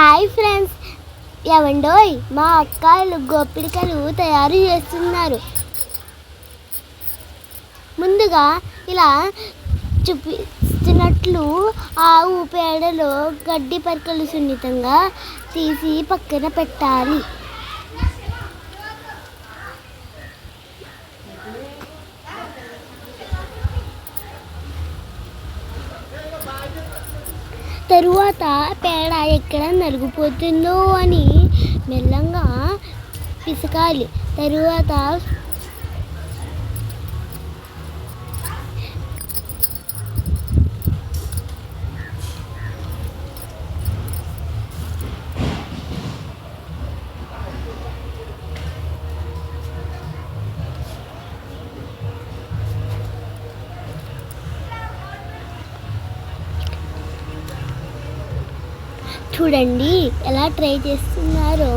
Hi friends, ఏవండోయ్ మా అక్కలు గోపిడికలు తయారు చేస్తున్నారు. ముందుగా ఇలా చూపిస్తున్నట్లు ఆవు పేడలో గడ్డి పరకలు సున్నితంగా తీసి పక్కన పెట్టాలి. తరువాత పేడ ఎక్కడ నలిగిపోతుందో అని మెల్లగా పిసకాలి. తరువాత చూడండి ఎలా ట్రై చేస్తున్నారో.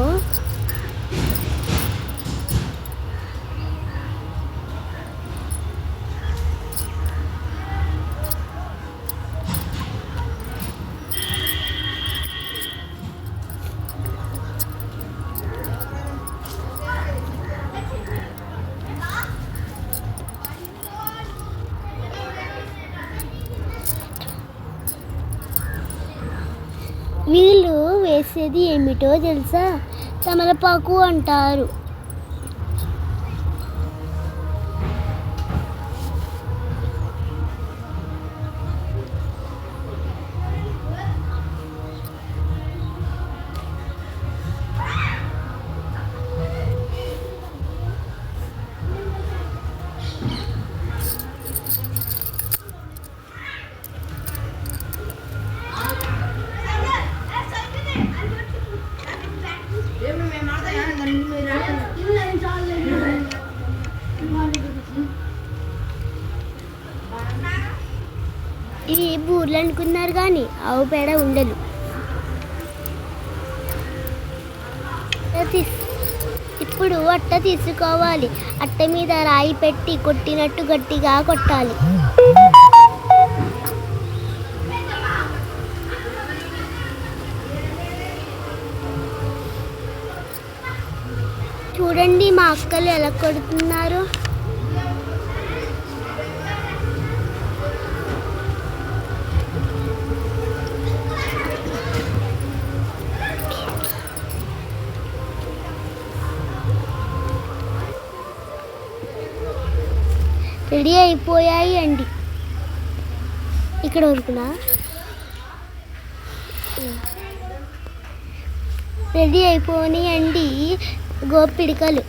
వీళ్ళు వేసేది ఏమిటో తెలుసా? తమలపాకు అంటారు. ఇవి బూర్లు అనుకున్నారు కానీ ఆవు పేడ ఉండలు. ఇప్పుడు అట్ట తీసుకోవాలి. అట్ట మీద రాయి పెట్టి కొట్టినట్టు గట్టిగా కొట్టాలి. చూడండి మా అక్కలు ఎలా కొడుతున్నారు. రెడీ అయిపోయాయి అండి. ఇక్కడ వరకునా రెడీ అయిపోయాయండి గోపిడికలు.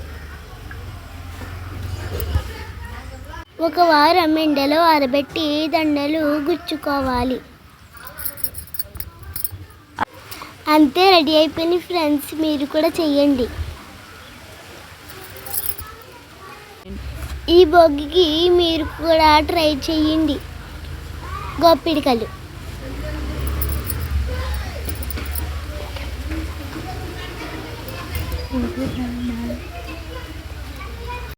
ఒక వారం ఎండలో ఆరబెట్టి దండలు గుచ్చుకోవాలి. అంతే, రెడీ అయిపోయినాయి ఫ్రెండ్స్. మీరు కూడా చెయ్యండి. ఈ భోగికి మీరు కూడా ట్రై చేయండి గోపిడికలు.